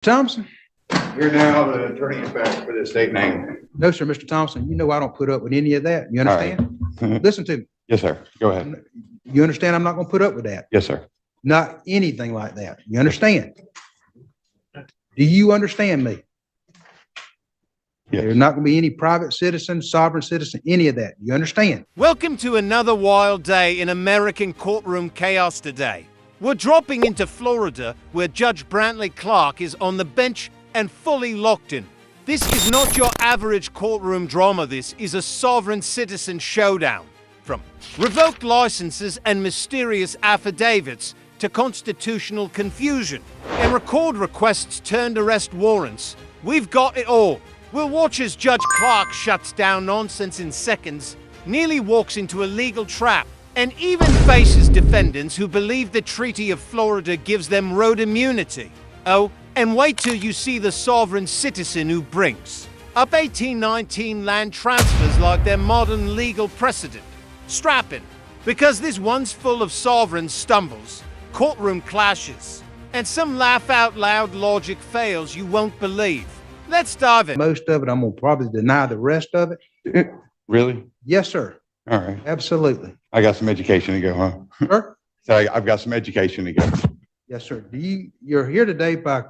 Thompson? Here now, the attorney is back for the state name. No, sir, Mr. Thompson. You know I don't put up with any of that. You understand? Right. Listen to me. Yes, sir. Go ahead. You understand I'm not going to put up with that? Yes, sir. Not anything like that. You understand? Do you understand me? Yes. There's not going to be any private citizen, sovereign citizen, any of that. You understand? Welcome to another wild day in American courtroom chaos today. We're dropping into Florida, where Judge Brantley Clark is on the bench and fully locked in. This is not your average courtroom drama. This is a sovereign citizen showdown. From revoked licenses and mysterious affidavits to constitutional confusion and record requests turned arrest warrants, we've got it all. We'll watch as Judge Clark shuts down nonsense in seconds, nearly walks into a legal trap, and even faces defendants who believe the Treaty of Florida gives them road immunity. Oh, and wait till you see the sovereign citizen who brings up 1819 land transfers like their modern legal precedent. Strap in, because this one's full of sovereign stumbles, courtroom clashes, and some laugh-out-loud logic fails you won't believe. Let's dive in. Most of it, I'm going to probably deny the rest of it. Really? Yes, sir. All right. Absolutely. I got some education to go, huh? Sir? So I've got some education to go. Yes, sir. You're here today by,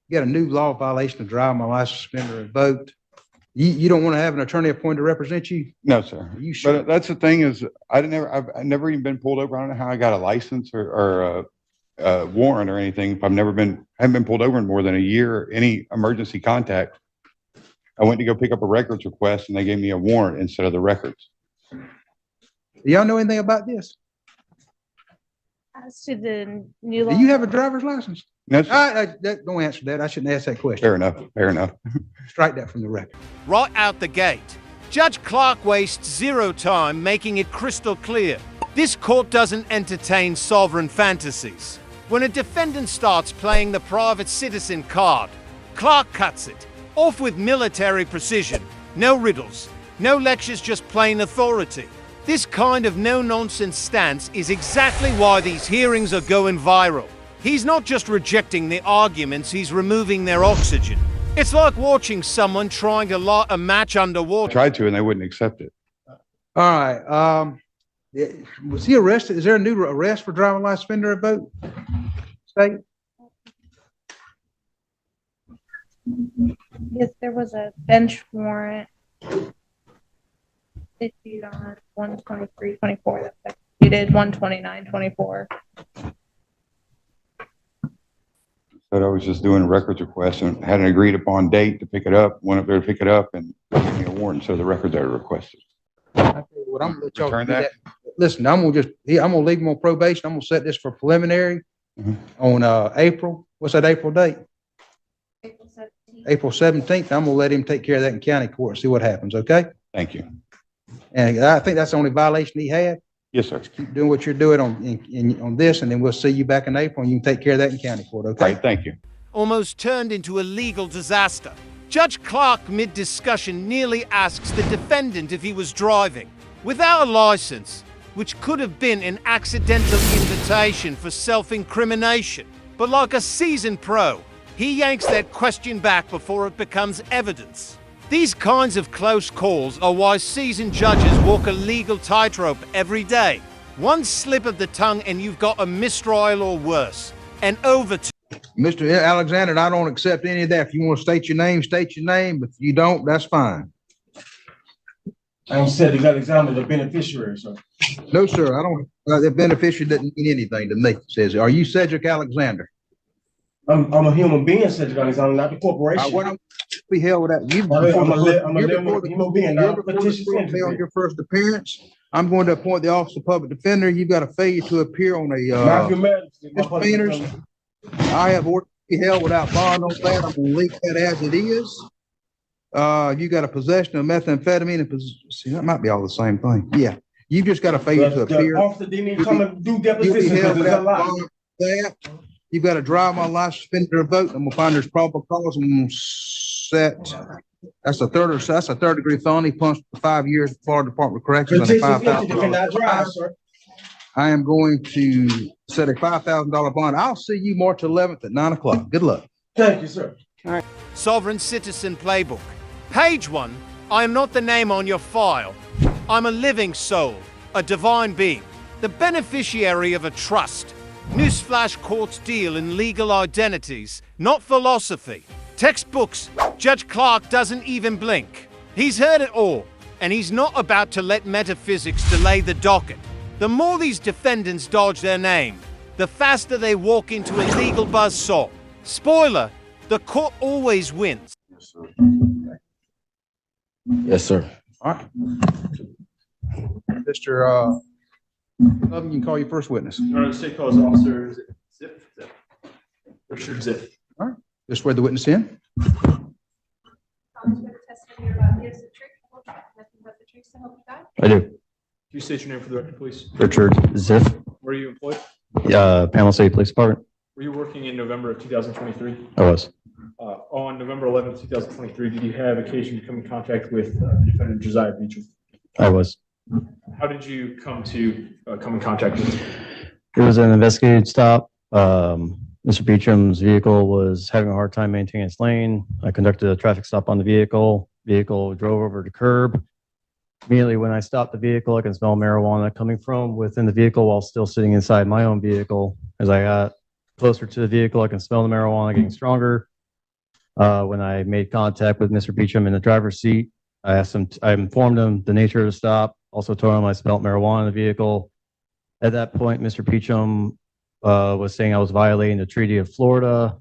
you got a new law violation of driving my license, suspender, and vote. You don't want to have an attorney appointed to represent you? No, sir. Are you sure? But that's the thing is, I've never even been pulled over. I don't know how I got a license or a warrant or anything. I haven't been pulled over in more than a year. Any emergency contact. I went to go pick up a records request and they gave me a warrant instead of the records. Do y'all know anything about this? As to the new law. Do you have a driver's license? No, sir. Don't answer that. I shouldn't ask that question. Fair enough. Fair enough. Strike that from the record. Right out the gate, Judge Clark wastes zero time making it crystal clear. This court doesn't entertain sovereign fantasies. When a defendant starts playing the private citizen card, Clark cuts it off with military precision. No riddles, no lectures, just plain authority. This kind of no-nonsense stance is exactly why these hearings are going viral. He's not just rejecting the arguments, he's removing their oxygen. It's like watching someone trying to light a match I underwater. tried to and they wouldn't accept it. All right. Was he arrested? Is there a new arrest for driving license, suspender, and vote? State? Yes, there was a bench warrant issued on 1/23/24 that's executed 1/29/24. But I was just doing a records request and had an agreed upon date to pick it up, went up there to pick it up and gave me a warrant. So the records are requested. I tell you what, I'm gonna let y'all Return do that? Listen, I'm gonna leave him on probation. I'm gonna set this for preliminary on April. What's that April date? April 17th. April 17th. I'm gonna let him take care of that in county court and see what happens, okay? Thank you. And I think that's the only violation he had. Yes, sir. Keep doing what you're doing on this, and then we'll see you back in April, and you can take care of that in county court, okay? Right. Thank you. Almost turned into a legal disaster. Judge Clark, mid-discussion, nearly asks the defendant if he was driving without a license, which could have been an accidental invitation for self-incrimination. But like a seasoned pro, he yanks that question back before it becomes evidence. These kinds of close calls are why seasoned judges walk a legal tightrope every day. One slip of the tongue and you've got a mistrial or worse. And over to Mr. Alexander, I don't accept any of that. If you want to state your name, state your name. If you don't, that's fine. I'm Cedric Alexander, the beneficiary, sir. No, sir, I don't. The beneficiary doesn't mean anything to me. Says, are you Cedric Alexander? I'm a human being, Cedric Alexander, not the corporation. What don't be held with that? I'm a human being, not a fictitious entity. On your first appearance, I'm going to appoint the office of public defender. You've got a failure to appear on a misdemeanors. I have ordered to be held without bond on that. I'm going to leave that as it is. You got a possession of methamphetamine and see, that might be all the same thing. Yeah, you just got a failure to appear. The officer didn't even come and do depositions because there's a lot. You've got to drive my license, suspender, and vote. I'm gonna find there's probable cause. I'm gonna set. That's a third degree felony, punished for 5 years. Florida Department of Corrections. $5,000. I am going to set a $5,000 bond. I'll see you March 11th at 9 o'clock. Good luck. Thank you, sir. Sovereign Citizen Playbook. Page 1. I am not the name on your file. I'm a living soul, a divine being, the beneficiary of a trust. Newsflash courts deal in legal identities, not philosophy. Textbooks. Judge Clark doesn't even blink. He's heard it all, and he's not about to let metaphysics delay the docket. The more these defendants dodge their name, the faster they walk into a legal buzzsaw. Spoiler, the court always wins. Yes, sir. Yes, sir. All right. Mr. Loving, you can call your first witness. Your Honor, the state calls officer Zip. Richard Zip. Just swear the witness in. I do. Can you state your name for the record, please? Richard Ziff, Where are you employed? Panama City Police Department. Were you working in November of 2023? I was. On November 11th, 2023, did you have occasion to come in contact with defendant Josiah Beecham? I was. How did you come in contact with him? It was an investigative stop. Mr. Beecham's vehicle was having a hard time maintaining its lane. I conducted a traffic stop on the vehicle. Vehicle drove over the curb. Immediately when I stopped the vehicle, I can smell marijuana coming from within the vehicle while still sitting inside my own vehicle. As I got closer to the vehicle, I can smell the marijuana getting stronger. When I made contact with Mr. Beecham in the driver's seat, I informed him the nature of the stop, also told him I smelled marijuana in the vehicle. At that point, Mr. Beecham was saying I was violating the Treaty of Florida,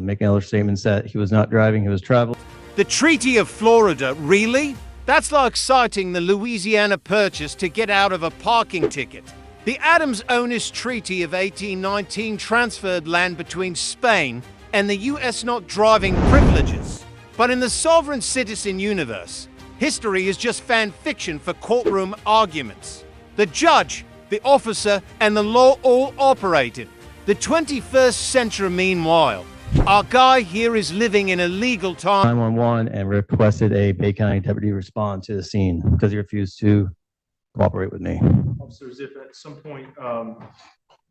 making other statements that he was not driving, he was traveling. The Treaty of Florida, really? That's like citing the Louisiana Purchase to get out of a parking ticket. The Adams-Onis Treaty of 1819 transferred land between Spain and the U.S. not driving privileges. But in the sovereign citizen universe, history is just fan fiction for courtroom arguments. The judge, the officer, and the law all operate in the 21st century. Meanwhile, our guy here is living in a legal time. 911 and requested a Bay County deputy respond to the scene because he refused to cooperate with me. Officer Zip, at some point,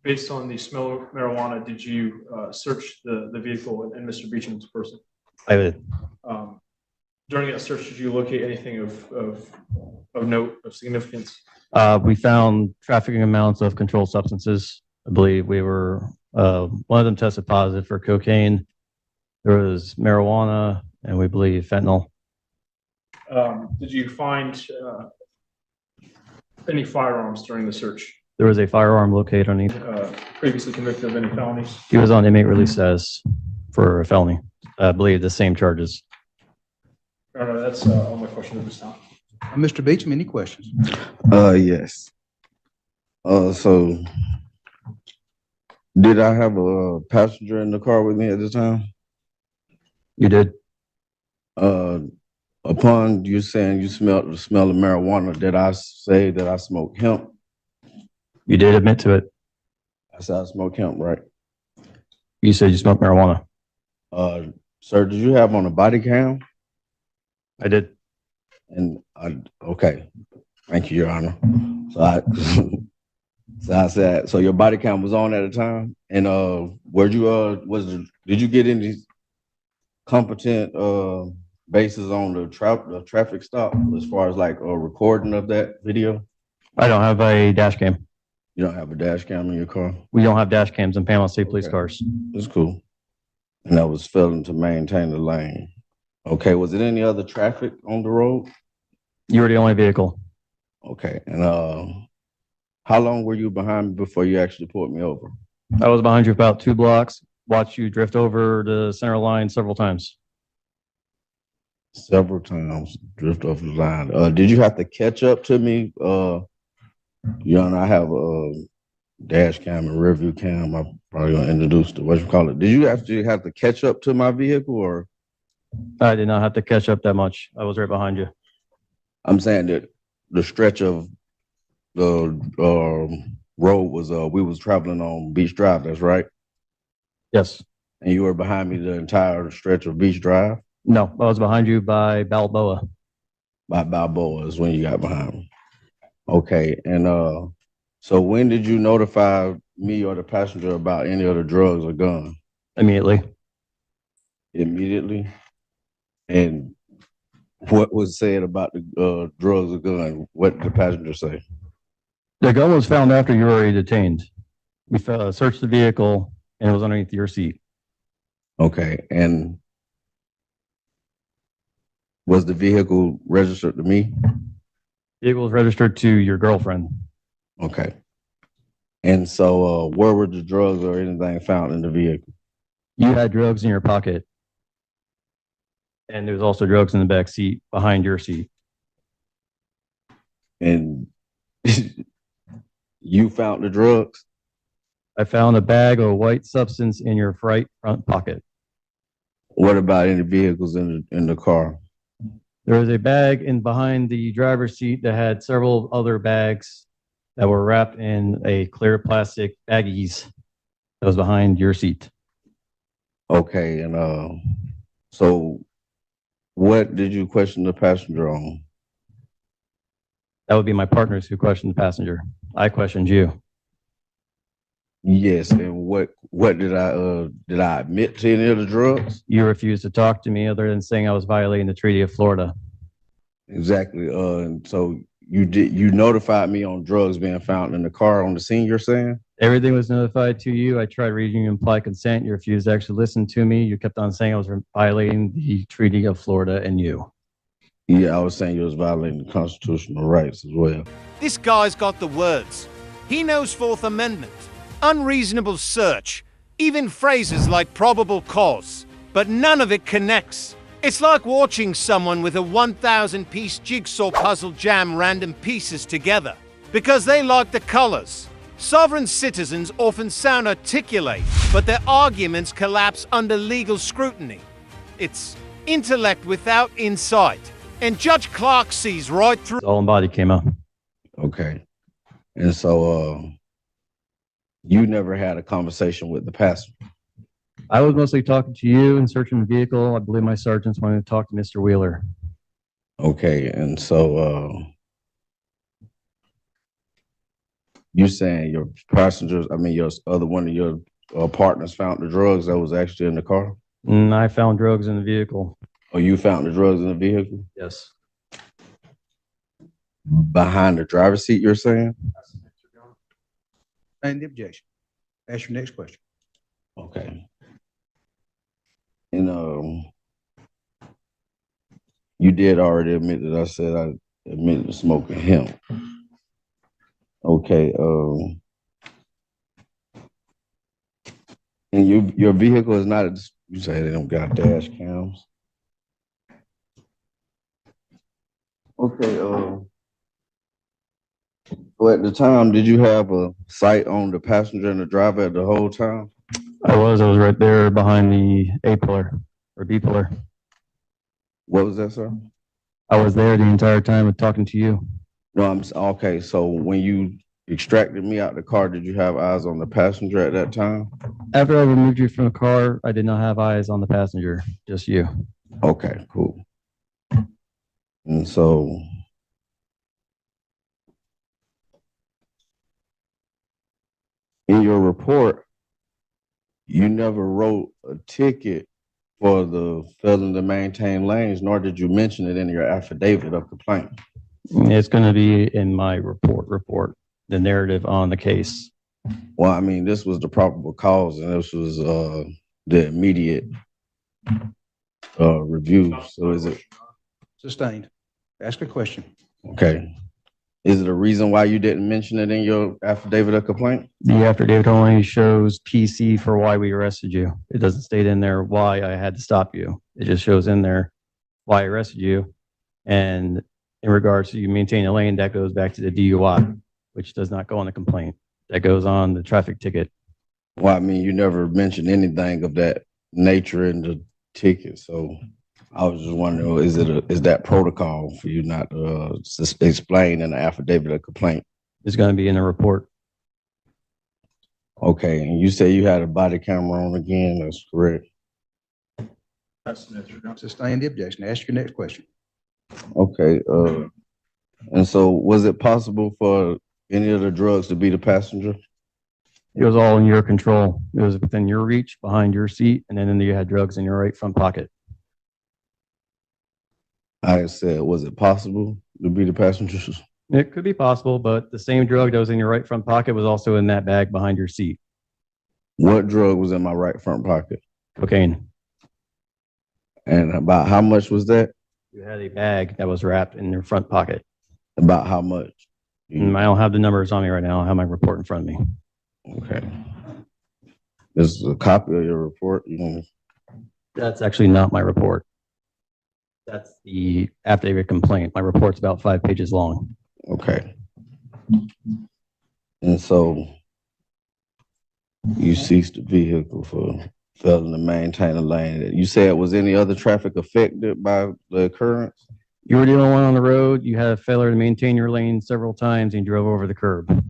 based on the smell of marijuana, did you search the vehicle and Mr. Beecham's person? I did. During that search, did you locate anything of note, of significance? We found trafficking amounts of controlled substances. I believe we were, one of them tested positive for cocaine. There was marijuana and we believe fentanyl. Did you find any firearms during the search? There was a firearm located on Previously convicted of any felonies? he was on inmate release status for a felony. I believe the same charges. Your Honor, that's all my questions at this time. Mr. Beecham, any questions? Yes. So did I have a passenger in the car with me at the time? You did? Upon you saying you smelled the smell of marijuana, did I say that I smoked hemp? You did admit to it. I said I smoked hemp, right? You said you smoked marijuana. Sir, did you have on a body cam? I did. And okay, thank you, Your Honor. So I said, so your body cam was on at the time, and did you get any competent basis on the traffic stop as far as like a recording of that video? I don't have a dash cam. You don't have a dash cam in your car? We don't have dash cams in Panama City police Okay. cars. That's cool. And that was failing to maintain the lane. Okay, was it any other traffic on the road? You were the only vehicle. Okay, and how long were you behind me before you actually pulled me over? I was behind you about 2 blocks, watched you drift over the center line several times. Several times, drift off the line. Did you have to catch up to me? Your Honor, I have a dash cam and rear view cam. I'm probably gonna introduce the, what you call it. Did you actually have to catch up to my vehicle, or? I did not have to catch up that much. I was right behind you. I'm saying that the stretch of the road was, we was traveling on Beach Drive, that's right? Yes. And you were behind me the entire stretch of Beach Drive? No, I was behind you by Balboa. By Balboa is when you got behind me. Okay, and so when did you notify me or the passenger about any of the drugs or gun? Immediately. immediately? And what was said about the drugs or gun? What did the passenger say? The gun was found after you were already detained. We searched the vehicle and it was underneath your seat. Okay, and was the vehicle registered to me? Vehicle was registered to your girlfriend. Okay. And so, where were the drugs or anything found in the vehicle? You had drugs in your pocket. And there was also drugs in the back seat behind your seat. And you found the drugs? I found a bag of white substance in your right front pocket. What about any vehicles in the car? There was a bag in behind the driver's seat that had several other bags that were wrapped in a clear plastic baggies that was behind your seat. Okay, and so what did you question the passenger on? That would be my partners who questioned the passenger. I questioned you. Yes, and what did I admit to any of the drugs? You refused to talk to me other than saying I was violating the Treaty of Florida. Exactly. And so you notified me on drugs being found in the car on the scene, you're saying? Everything was notified to you. I tried reading you implied consent. You refused to actually listen to me. You kept on saying I was violating the Treaty of Florida and you. Yeah, I was saying you was violating the constitutional rights as well. This guy's got the words. He knows Fourth Amendment, unreasonable search, even phrases like probable cause, but none of it connects. It's like watching someone with a 1,000-piece jigsaw puzzle jam random pieces together because they like the colors. Sovereign citizens often sound articulate, but their arguments collapse under legal scrutiny. It's intellect without insight, and Judge Clark sees right through. All embodied came out. Okay. And so you never had a conversation with the passenger? I was mostly talking to you and searching the vehicle. I believe my sergeants wanted to talk to Mr. Wheeler. Okay, and so you're saying your passengers, your other one of your partners found the drugs that was actually in the car? And I found drugs in the vehicle. Oh, you found the drugs in the vehicle? Yes. Behind the driver's seat, you're saying? And the objection. Ask your next question. Okay. And you did already admit that I said I admitted to smoking hemp. Okay. And your vehicle is not, you say they don't got dash cams. Okay. So at the time, did you have a sight on the passenger and the driver at the whole time? I was right there behind the A pillar or B pillar. What was that, sir? I was there the entire time talking to you. No, okay. So when you extracted me out the car, did you have eyes on the passenger at that time? After I removed you from the car, I did not have eyes on the passenger, just you. Okay, cool. And so in your report, you never wrote a ticket for the failing to maintain lanes, nor did you mention it in your affidavit of complaint. It's going to be in my report, the narrative on the case. Well, this was the probable cause, and this was the immediate review. So is it Sustained. Ask a question. okay? Is it a reason why you didn't mention it in your affidavit of complaint? The affidavit only shows PC for why we arrested you. It doesn't state in there why I had to stop you. It just shows in there why I arrested you. And in regards to you maintaining a lane, that goes back to the DUI, which does not go on the complaint. That goes on the traffic ticket. Well, you never mentioned anything of that nature in the ticket. So I was just wondering, is that protocol for you not to explain in the affidavit of complaint? It's going to be in the report. Okay, and you say you had a body camera on again, that's correct? Sustain the objection. Ask your next question. Okay, and so was it possible for any of the drugs to be the passenger? It was all in your control. It was within your reach, behind your seat, and then you had drugs in your right front pocket. I said, was it possible to be the passengers? It could be possible, but the same drug that was in your right front pocket was also in that bag behind your seat. What drug was in my right front pocket? Cocaine. And about how much was that? You had a bag that was wrapped in your front pocket. About how much? I don't have the numbers on me right now. I have my report in front of me. Okay. This is a copy of your report. That's actually not my report. That's the affidavit complaint. My report's about 5 pages long. Okay. And so you seized the vehicle for failing to maintain a lane. You said, was any other traffic affected by the occurrence? You were the only one on the road. You had a failure to maintain your lane several times and you drove over the curb.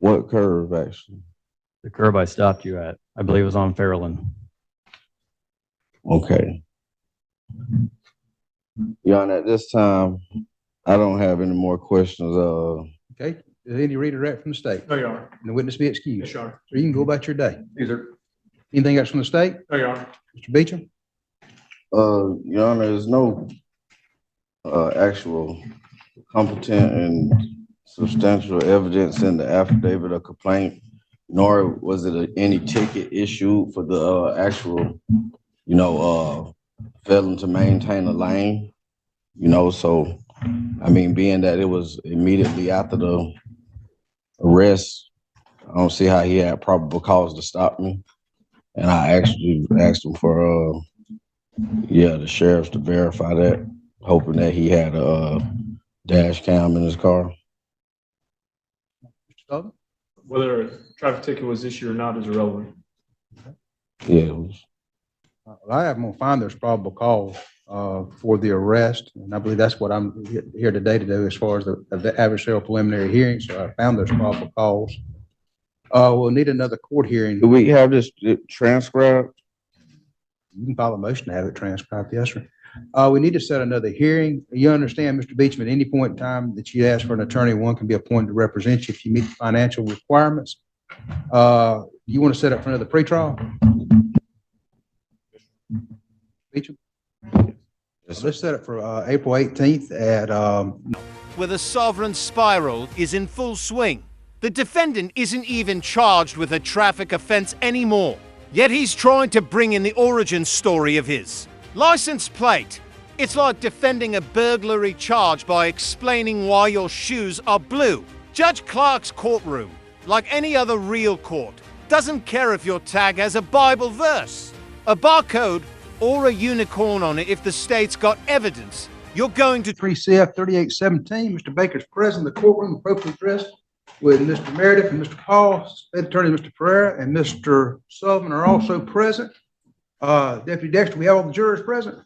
What curve, actually? The curb I stopped you at, I believe it was on Fairland. Okay. Your Honor, at this time, I don't have any more questions. Okay, is any redirect from the state? No, Your Honor. And the witness be Yes, excused. Your Honor. So you can go about your day. Yes, sir. Anything else from the state? No, Your Honor. Mr. Beecham? Your Honor, there's no actual competent and substantial evidence in the affidavit of complaint, nor was it any ticket issued for the actual, failing to maintain a lane, so, I mean, being that it was immediately after the arrest, I don't see how he had probable cause to stop me. And I actually asked him for, the sheriff to verify that, hoping that he had a dash cam in his car. Mr. Sullivan? Whether a traffic ticket was issued or not is irrelevant. Yeah, it was. I have gonna find there's probable cause for the arrest, and I believe that's what I'm here today to do as far as the adversarial preliminary hearing. So I found there's probable cause. We'll need another court hearing. Do we have this transcribed? You can file a motion to have it transcribed, yes, sir. We need to set another hearing. You understand, Mr. Beecham, at any point in time that you ask for an attorney, one can be appointed to represent you if you meet the financial requirements. You want to set up for another pretrial? Beecham? Yes, Let's set it for April 18th at Where the sovereign spiral is in full swing. The defendant isn't even charged with a traffic offense anymore. Yet he's trying to bring in the origin story of his license plate. It's like defending a burglary charge by explaining why your shoes are blue. Judge Clark's courtroom, like any other real court, doesn't care if your tag has a Bible verse, a barcode, or a unicorn on it if the state's got evidence. You're going to 3 CF 3817. Mr. Baker's present, the courtroom appropriately dressed with Mr. Meredith and Mr. Paul, State Attorney Mr. Pereira, and Mr. Sullivan are also present. Deputy Dexter, we have all the jurors present.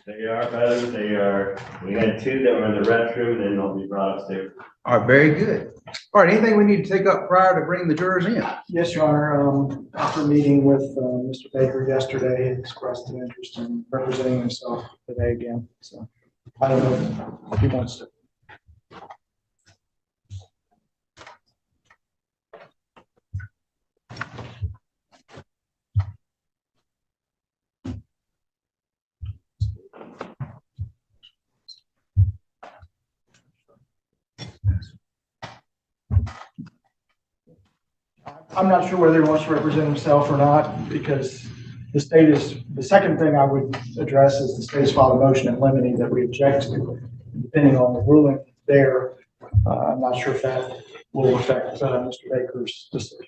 They are present. They are. We had 2 that were in the restroom, then they'll be brought upstairs. All right, very good. All right, anything we need to take up prior to bringing the jurors in? Yes, Your Honor. After meeting with Mr. Baker yesterday, he expressed an interest in representing himself today again. So I don't know if he wants to. I'm not sure whether he wants to represent himself or not, because the second thing I would address is the state has filed a motion in limine that we object to. Depending on the ruling there, I'm not sure if that will affect Mr. Baker's decision.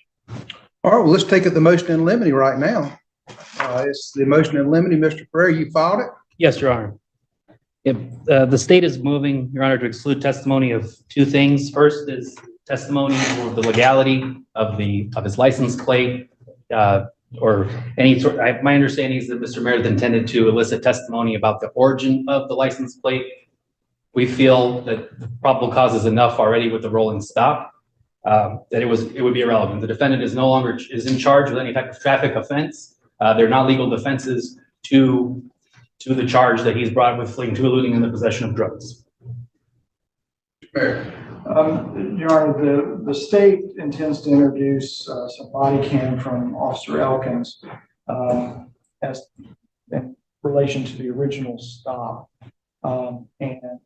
All right, well, let's take it the motion in limine right now. It's the motion in limine. Mr. Pereira, you filed it? Yes, Your Honor. If, the state is moving, Your Honor, to exclude testimony of 2 things. First is testimony of the legality of his license plate, or any sort. My understanding is that Mr. Meredith intended to elicit testimony about the origin of the license plate. We feel that the probable cause is enough already with the rolling stop, that it would be irrelevant. The defendant is no longer in charge with any type of traffic offense. They're not legal defenses to the charge that he's brought with fleeing to eluding in the possession of drugs. Your Honor, the state intends to introduce some body cam from Officer Elkins as in relation to the original stop. And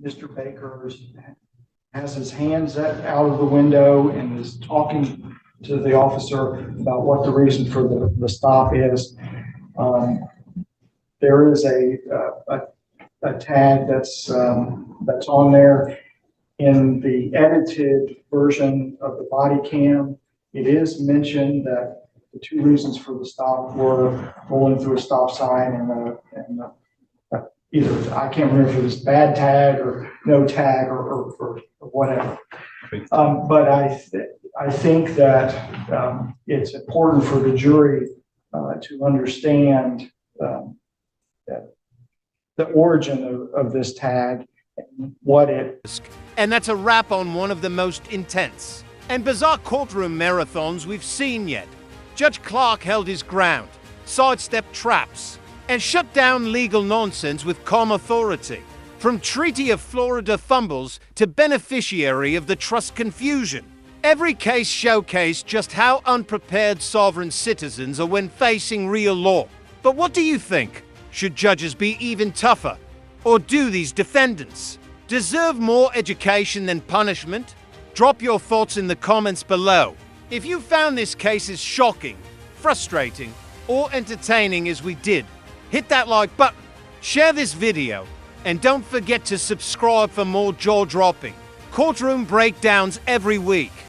Mr. Baker has his hands out of the window and is talking to the officer about what the reason for the stop is. There is a tag that's on there. In the edited version of the body cam, it is mentioned that the two reasons for the stop were rolling through a stop sign and either, I can't remember if it was bad tag or no tag or whatever. But I think that it's important for the jury to understand the origin of this tag and what it. And that's a wrap on one of the most intense and bizarre courtroom marathons we've seen yet. Judge Clark held his ground, sidestepped traps, and shut down legal nonsense with calm authority. From Treaty of Florida fumbles to beneficiary of the trust confusion, every case showcased just how unprepared sovereign citizens are when facing real law. But what do you think? Should judges be even tougher? Or do these defendants deserve more education than punishment? Drop your thoughts in the comments below. If you found this case as shocking, frustrating, or entertaining as we did, hit that like button, share this video, and don't forget to subscribe for more jaw-dropping courtroom breakdowns every week.